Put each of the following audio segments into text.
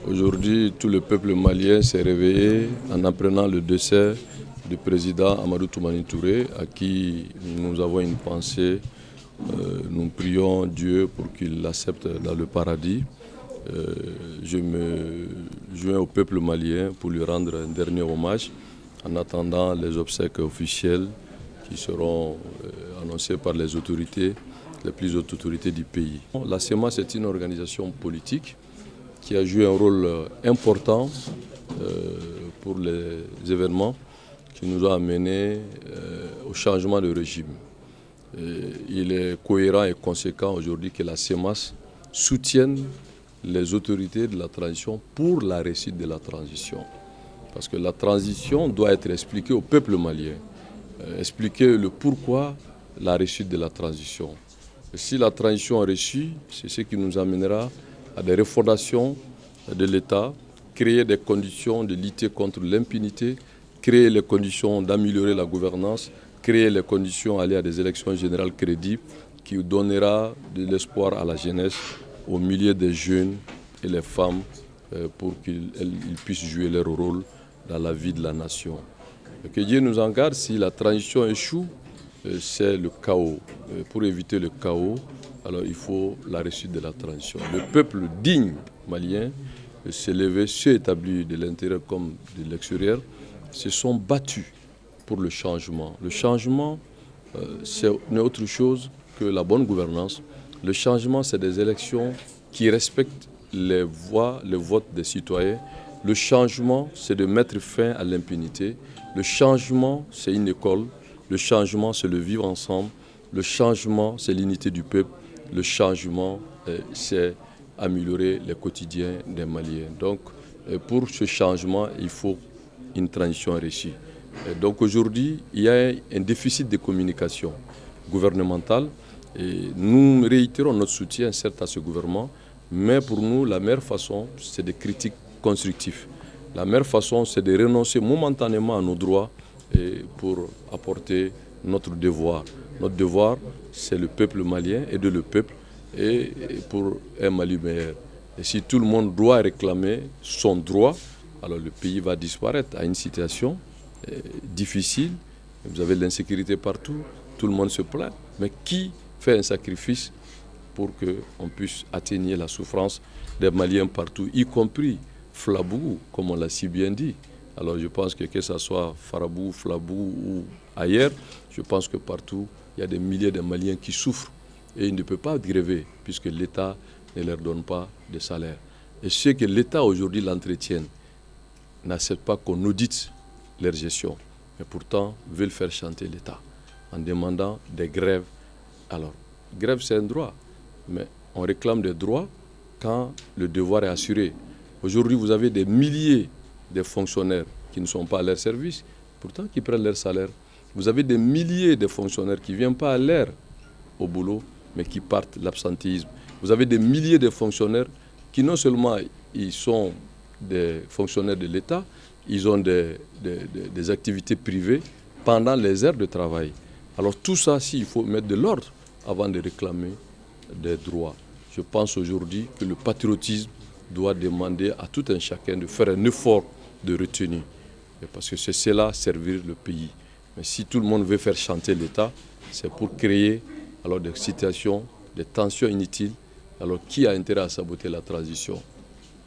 Aujourd'hui, tout le peuple malien s'est réveillé en apprenant le décès du président Amadou Toumani Touré, à qui nous avons une pensée. Nous prions Dieu pour qu'il l'accepte dans le paradis. Je me joins au peuple malien pour lui rendre un dernier hommage en attendant les obsèques officielles qui seront annoncées par les autorités, les plus hautes autorités du pays. La CEMA, c'est une organisation politique qui a joué un rôle important pour les événements qui nous ont amenés au changement de régime. Il est cohérent et conséquent aujourd'hui que la CEMAS soutienne les autorités de la transition pour la réussite de la transition. Parce que la transition doit être expliquée au peuple malien, expliquer le pourquoi la réussite de la transition. Et si la transition est réussie, c'est ce qui nous amènera à des refondations de l'État, créer des conditions de lutter contre l'impunité, créer les conditions d'améliorer la gouvernance, créer les conditions d'aller à des élections générales crédibles qui donnera de l'espoir à la jeunesse, aux milliers de jeunes et les femmes pour qu'ils puissent jouer leur rôle dans la vie de la nation. Et que Dieu nous en garde, si la transition échoue, c'est le chaos. Pour éviter le chaos, alors il faut la réussite de la transition. Le peuple digne malien s'est levé, s'est établi de l'intérieur comme de l'extérieur, se sont battus pour le changement. Le changement, c'est autre chose que la bonne gouvernance. Le changement, c'est des élections qui respectent les voix, le vote des citoyens. Le changement, c'est de mettre fin à l'impunité. Le changement, c'est une école. Le changement, c'est le vivre ensemble. Le changement, c'est l'unité du peuple. Le changement, c'est améliorer le quotidien des Maliens. Donc, pour ce changement, il faut une transition réussie. Donc aujourd'hui, il y a un déficit de communication gouvernementale. Et nous réitérons notre soutien, certes, à ce gouvernement, mais pour nous, la meilleure façon, c'est des critiques constructives. La meilleure façon, c'est de renoncer momentanément à nos droits pour apporter notre devoir. Notre devoir, c'est le peuple malien, aider le peuple et pour un Mali meilleur. Et si tout le monde doit réclamer son droit, alors le pays va disparaître à une situation difficile. Vous avez de l'insécurité partout, tout le monde se plaint. Mais qui fait un sacrifice pour qu'on puisse atténuer la souffrance des Maliens partout, y compris Flabou, comme on l'a si bien dit. Alors je pense que ce soit Farabou, Flabou ou ailleurs, je pense que partout, il y a des milliers de Maliens qui souffrent et ils ne peuvent pas gréver puisque l'État ne leur donne pas de salaire. Et ceux que l'État aujourd'hui l'entretienne n'acceptent pas qu'on audite leur gestion, mais pourtant veulent faire chanter l'État en demandant des grèves. Alors, grève c'est un droit, mais on réclame des droits quand le devoir est assuré. Aujourd'hui, vous avez des milliers de fonctionnaires qui ne sont pas à leur service, pourtant qui prennent leur salaire. Vous avez des milliers de fonctionnaires qui ne viennent pas à l'heure au boulot, mais qui partent l'absentéisme. Vous avez des milliers de fonctionnaires qui non seulement ils sont des fonctionnaires de l'État, ils ont des activités privées pendant les heures de travail. Alors tout ça, il faut mettre de l'ordre avant de réclamer des droits. Je pense aujourd'hui que le patriotisme doit demander à tout un chacun de faire un effort de retenue. Parce que c'est cela, servir le pays. Mais si tout le monde veut faire chanter l'État, c'est pour créer alors des situations, des tensions inutiles. Alors qui a intérêt à saboter la transition?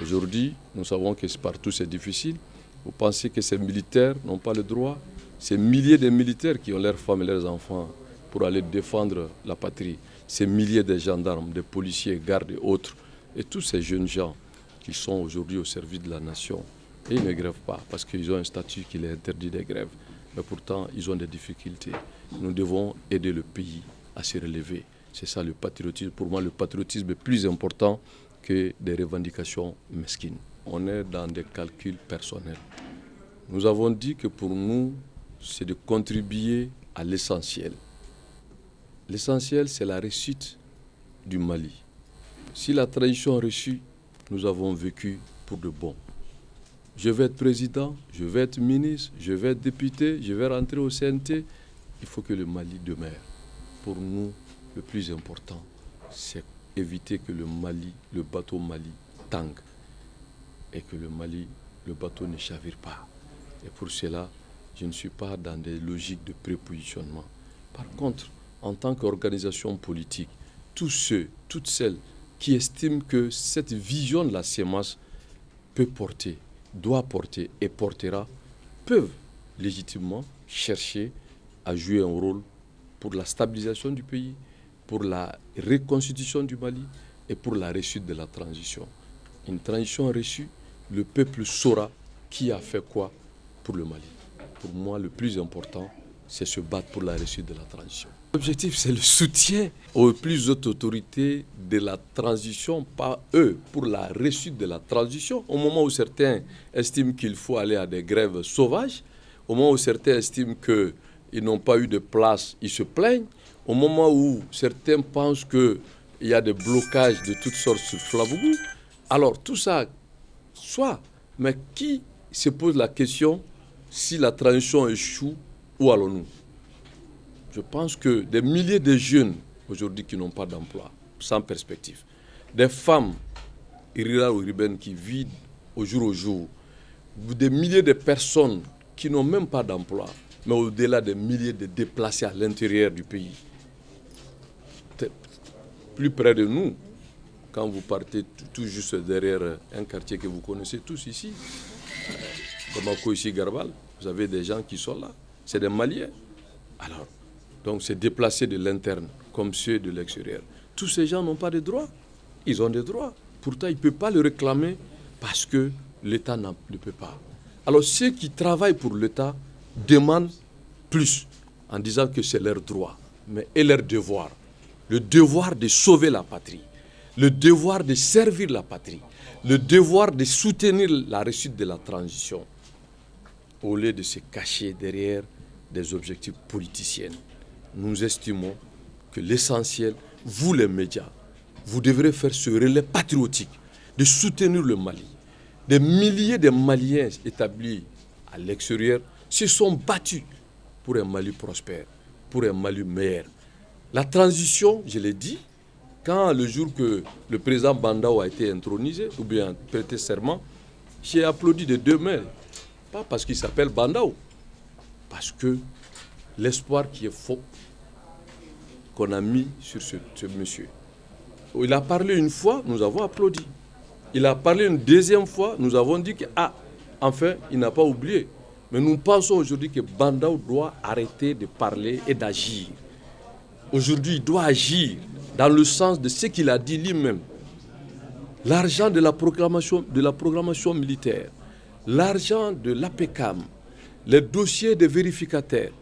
Aujourd'hui, nous savons que partout c'est difficile. Vous pensez que ces militaires n'ont pas le droit? Ces milliers de militaires qui ont leurs femmes et leurs enfants pour aller défendre la patrie. Ces milliers de gendarmes, de policiers, gardes et autres. Et tous ces jeunes gens qui sont aujourd'hui au service de la nation. Et ils ne grèvent pas parce qu'ils ont un statut qui les interdit de grève. Mais pourtant, ils ont des difficultés. Nous devons aider le pays à se relever. C'est ça le patriotisme. Pour moi, le patriotisme est plus important que des revendications mesquines. On est dans des calculs personnels. Nous avons dit que pour nous, c'est de contribuer à l'essentiel. L'essentiel, c'est la réussite du Mali. Si la transition est réussie, nous avons vécu pour de bon. Je vais être président, je vais être ministre, je vais être député, je vais rentrer au CNT. Il faut que le Mali demeure. Pour nous, le plus important, c'est éviter que le bateau Mali tangue. et que le Mali, le bateau ne chavire pas. Et pour cela, je ne suis pas dans des logiques de prépositionnement. Par contre, en tant qu'organisation politique, tous ceux, toutes celles qui estiment que cette vision de la CEMAS peut porter, doit porter et portera, peuvent légitimement chercher à jouer un rôle pour la stabilisation du pays, pour la reconstitution du Mali et pour la réussite de la transition. Une transition réussie, le peuple saura qui a fait quoi pour le Mali. Pour moi, le plus important, c'est se battre pour la réussite de la transition. L'objectif, c'est le soutien aux plus hautes autorités de la transition, pas eux, pour la réussite de la transition. Au moment où certains estiment qu'il faut aller à des grèves sauvages, au moment où certains estiment qu'ils n'ont pas eu de place, ils se plaignent. Au moment où certains pensent qu'il y a des blocages de toutes sortes sur Flavougou, alors tout ça, soit, mais qui se pose la question si la transition échoue, où allons-nous? Je pense que des milliers de jeunes aujourd'hui qui n'ont pas d'emploi, sans perspective, des femmes irrières ou urbaines qui vivent au jour, des milliers de personnes qui n'ont même pas d'emploi, mais au-delà des milliers de déplacés à l'intérieur du pays. Plus près de nous, quand vous partez tout juste derrière un quartier que vous connaissez tous ici, Bamako ici, Garbal, vous avez des gens qui sont là, c'est des Maliens. Alors, donc c'est déplacé de l'interne comme ceux de l'extérieur. Tous ces gens n'ont pas de droits. Ils ont des droits. Pourtant, ils ne peuvent pas le réclamer parce que l'État ne peut pas. Alors ceux qui travaillent pour l'État demandent plus en disant que c'est leur droit, mais et leur devoir. Le devoir de sauver la patrie, le devoir de servir la patrie, le devoir de soutenir la réussite de la transition, au lieu de se cacher derrière des objectifs politiciens. Nous estimons que l'essentiel, vous les médias, vous devrez faire ce relais patriotique de soutenir le Mali. Des milliers de Maliens établis à l'extérieur se sont battus pour un Mali prospère, pour un Mali meilleur. La transition, je l'ai dit, quand le jour que le président Bandao a été intronisé, ou bien prêté serment, j'ai applaudi de deux mains. Pas parce qu'il s'appelle Bandao, parce que l'espoir qui est faux qu'on a mis sur ce monsieur. Il a parlé une fois, nous avons applaudi. Il a parlé une deuxième fois, nous avons dit que, enfin, il n'a pas oublié. Mais nous pensons aujourd'hui que Bandao doit arrêter de parler et d'agir. Aujourd'hui, il doit agir dans le sens de ce qu'il a dit lui-même. L'argent de la programmation militaire, l'argent de l'APECAM, les dossiers des vérificateurs,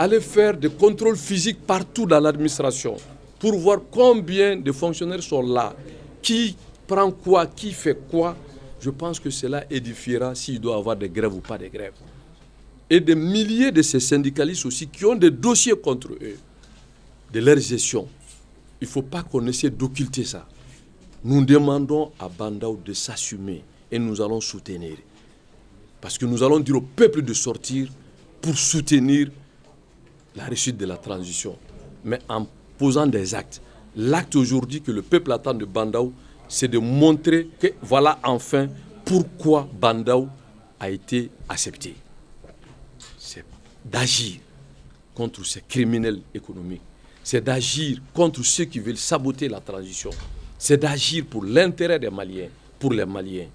aller faire des contrôles physiques partout dans l'administration pour voir combien de fonctionnaires sont là, qui prend quoi, qui fait quoi. Je pense que cela édifiera s'il doit y avoir des grèves ou pas des grèves. Et des milliers de ces syndicalistes aussi qui ont des dossiers contre eux, de leur gestion. Il ne faut pas qu'on essaie d'occulter ça. Nous demandons à Bandao de s'assumer et nous allons soutenir. Parce que nous allons dire au peuple de sortir pour soutenir la réussite de la transition. Mais en posant des actes. L'acte aujourd'hui que le peuple attend de Bandao, c'est de montrer que voilà enfin pourquoi Bandao a été accepté. C'est d'agir contre ces criminels économiques. C'est d'agir contre ceux qui veulent saboter la transition. C'est d'agir pour l'intérêt des Maliens, pour les Maliens.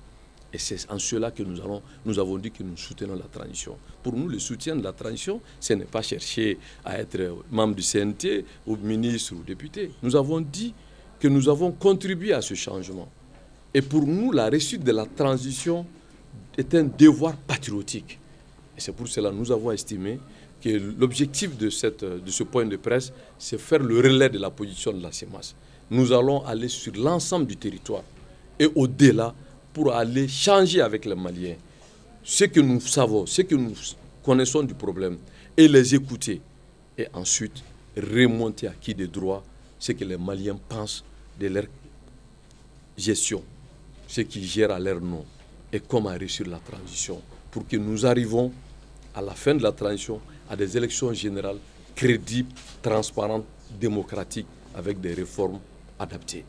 Et c'est en cela que nous avons dit que nous soutenons la transition. Pour nous, le soutien de la transition, ce n'est pas chercher à être membre du CNT ou ministre ou député. Nous avons dit que nous avons contribué à ce changement. Et pour nous, la réussite de la transition est un devoir patriotique. Et c'est pour cela que nous avons estimé que l'objectif de ce point de presse, c'est faire le relais de la position de la CEMAS. Nous allons aller sur l'ensemble du territoire et au-delà pour aller changer avec les Maliens ce que nous savons, ce que nous connaissons du problème et les écouter. Et ensuite, remonter à qui de droit ce que les Maliens pensent de leur gestion, ce qu'ils gèrent à leur nom et comment réussir la transition pour que nous arrivions à la fin de la transition à des élections générales crédibles, transparentes, démocratiques, avec des réformes adaptées.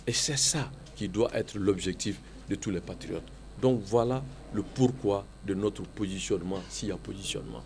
Et c'est ça qui doit être l'objectif de tous les patriotes. Donc voilà le pourquoi de notre positionnement, s'il y a positionnement.